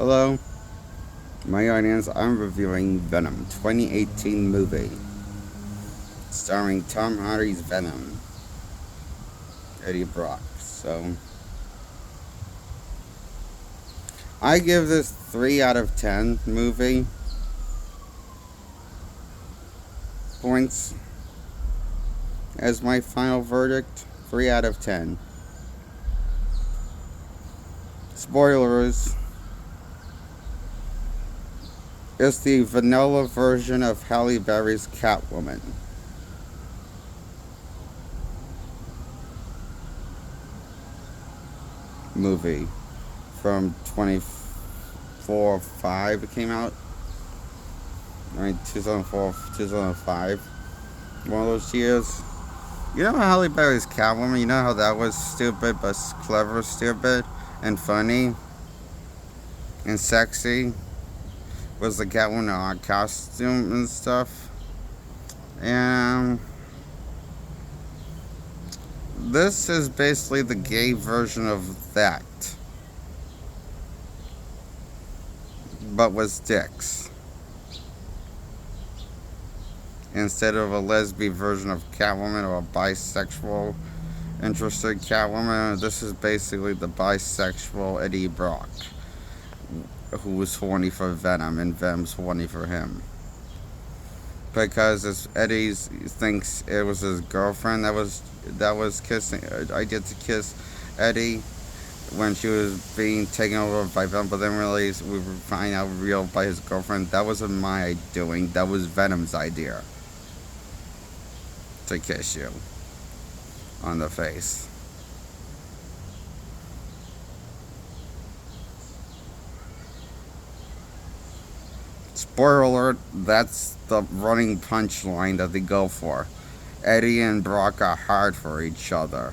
Hello, my audience. I'm reviewing Venom 2018 movie starring Tom Hardy's Venom, Eddie Brock. So, I give this 3 out of 10 movie points as my final verdict. 3 out of 10. Spoilers. It's the vanilla version of Halle Berry's Catwoman. Movie from 24/5 it came out. I mean 2004, 2005. One of those years. You know Halle Berry's Catwoman? You know how that was stupid but clever, stupid, and funny and sexy? Was the Catwoman costume and stuff. And this is basically the gay version of that, but with dicks. Instead of a lesbian version of Catwoman or a bisexual interested Catwoman, this is basically the bisexual Eddie Brock, who was horny for Venom, and Venom's horny for him. Because Eddie thinks it was his girlfriend that was kissing. I get to kiss Eddie when she was being taken over by Venom, but then really we find out real by his girlfriend. That wasn't my doing. That was Venom's idea to kiss you on the face. Spoiler alert, that's the running punchline that they go for. Eddie and Brock are hard for each other.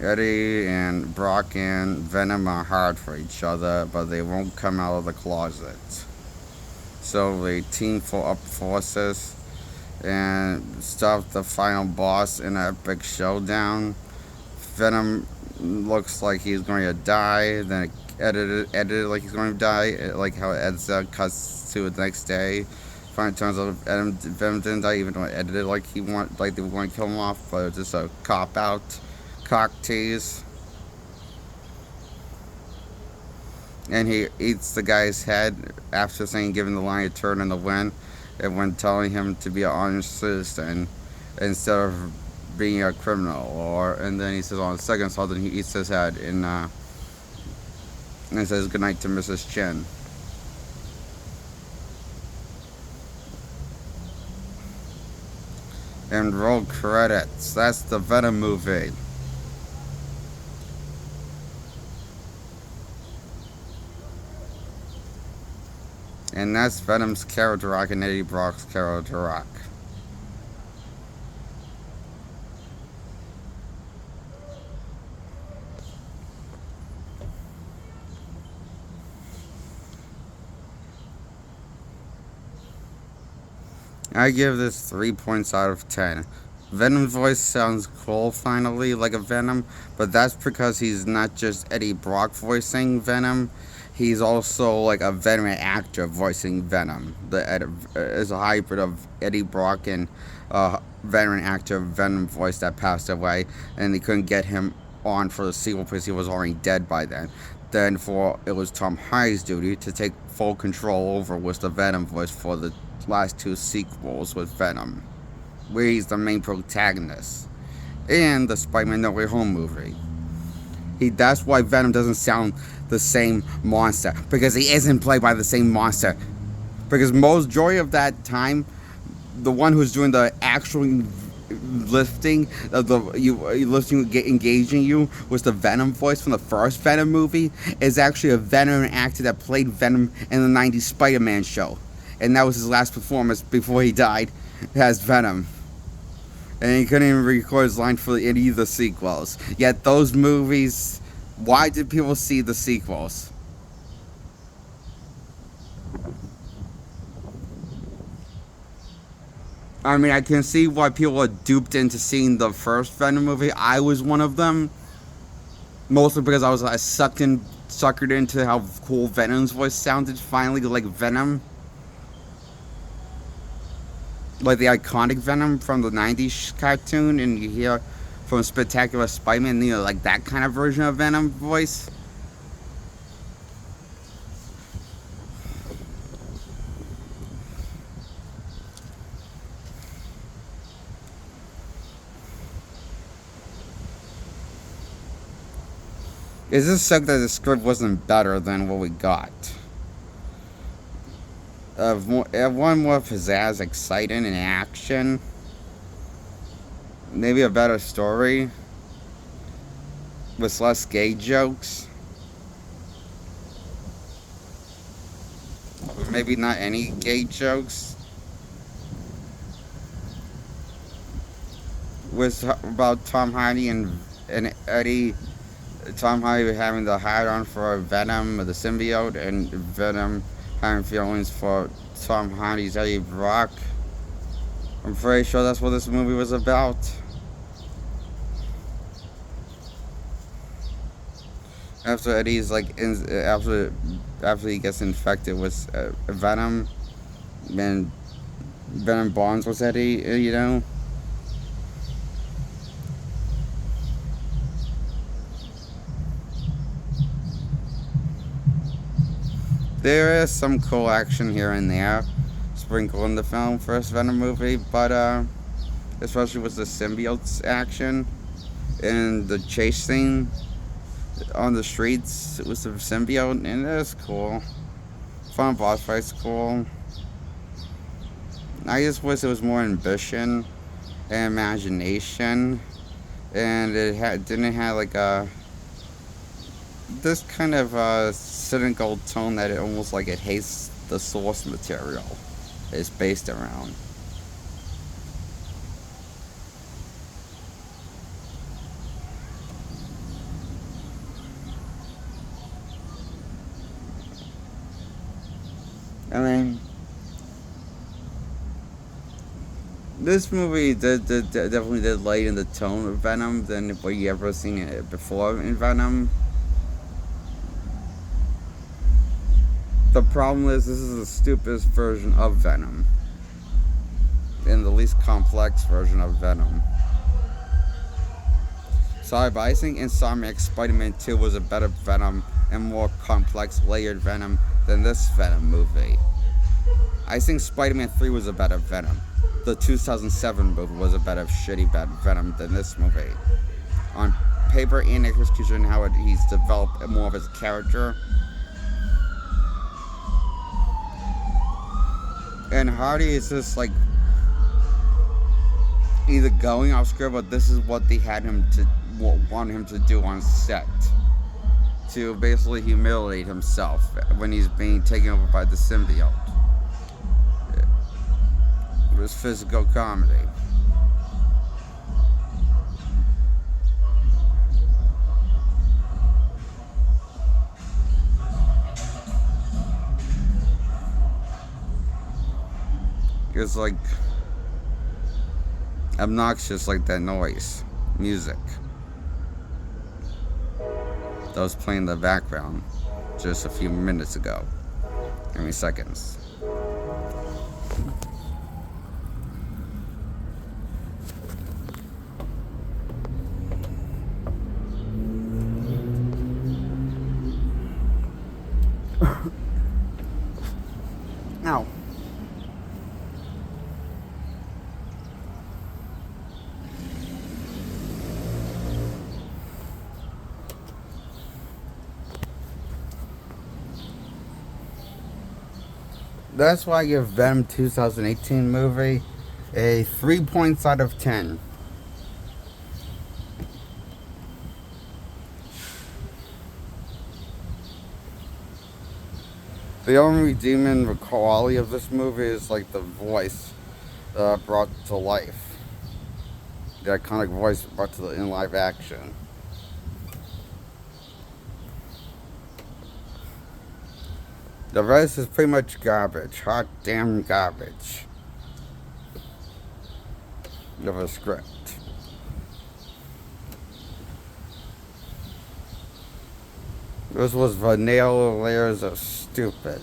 Eddie and Brock and Venom are hard for each other, but they won't come out of the closet. So they team up forces and stop the final boss in an epic showdown. Venom looks like he's going to die, then edited like he's going to die, like how it cuts to the next day. Finally turns out Venom didn't die, even though it edited like they were going to kill him off, but it was just a cop out, cock tease. And he eats the guy's head after saying, giving the line a turn in the wind, and when telling him to be an honest citizen instead of being a criminal. And then he says on the second assault, then he eats his head and says goodnight to Mrs. Chen. And roll credits. That's the Venom movie. And that's Venom's character arc and Eddie Brock's character arc. I give this 3 points out of 10. Venom's voice sounds cool finally, like a Venom, but that's because he's not just Eddie Brock voicing Venom. He's also like a veteran actor voicing Venom. Is a hybrid of Eddie Brock and veteran actor Venom voice that passed away, and they couldn't get him on for the sequel because he was already dead by then. It was Tom Hardy's duty to take full control over with the Venom voice for the last 2 sequels with Venom, where he's the main protagonist, and the Spider-Man No Way Home movie. That's why Venom doesn't sound the same monster, because he isn't played by the same monster. Because majority of that time, the one who's doing the actual lifting, engaging you was the Venom voice from the first Venom movie. Is actually a veteran actor that played Venom in the '90s Spider-Man show, and that was his last performance before he died as Venom. And he couldn't even record his line for any of the sequels. Yet those movies, why did people see the sequels? I mean, I can see why people are duped into seeing the first Venom movie. I was one of them. Mostly because I was sucked in suckered into how cool Venom's voice sounded finally, like Venom. Like the iconic Venom from the 90s cartoon, and you hear from Spectacular Spider-Man, like that kind of version of Venom voice. It just sucked that the script wasn't better than what we got. One more pizzazz, exciting, and action. Maybe a better story with less gay jokes. Or maybe not any gay jokes. Was about Tom Hardy and Eddie. Tom Hardy having the hide on for Venom, the symbiote, and Venom having feelings for Tom Hardy's Eddie Brock. I'm pretty sure that's what this movie was about. After Eddie's after he gets infected with Venom, and Venom bonds with Eddie. There is some cool action here and there sprinkled in the film, first Venom movie, but especially with the symbiote's action and the chase scene on the streets with the symbiote, and it was cool. Fun boss fight's cool. I just wish it was more ambition and imagination, and didn't have like this kind of cynical tone that it almost like it hates the source material it's based around. I mean, this movie definitely did lighten the tone of Venom than what you ever seen it before in Venom. The problem is, this is the stupidest version of Venom. And the least complex version of Venom. Sorry, but I think Insomniac Spider-Man 2 was a better Venom and more complex, layered Venom than this Venom movie. I think Spider-Man 3 was a better Venom. The 2007 movie was a better shitty bad Venom than this movie. On paper and execution, how he's developed more of his character. And Hardy is just like either going off script, but this is what they had him to want him to do on set, to basically humiliate himself when he's being taken over by the symbiote. It was physical comedy. It's like obnoxious, like that noise music that was playing in the background just a few minutes ago. I mean, seconds. Ow. That's why I give Venom 2018 movie a 3 points out of 10. The only redeeming quality of this movie is like the voice brought to life. The iconic voice brought to in live action. The rest is pretty much garbage. Hot damn garbage. Of a script. This was vanilla layers of stupid.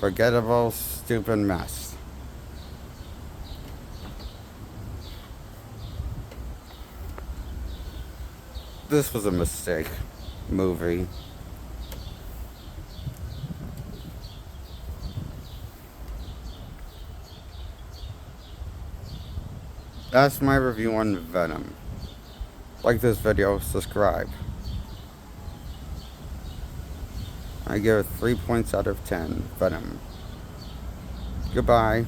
Forgettable, stupid mess. This was a mistake. Movie. That's my review on Venom. Like this video, subscribe. I give it 3 points out of 10. Venom. Goodbye.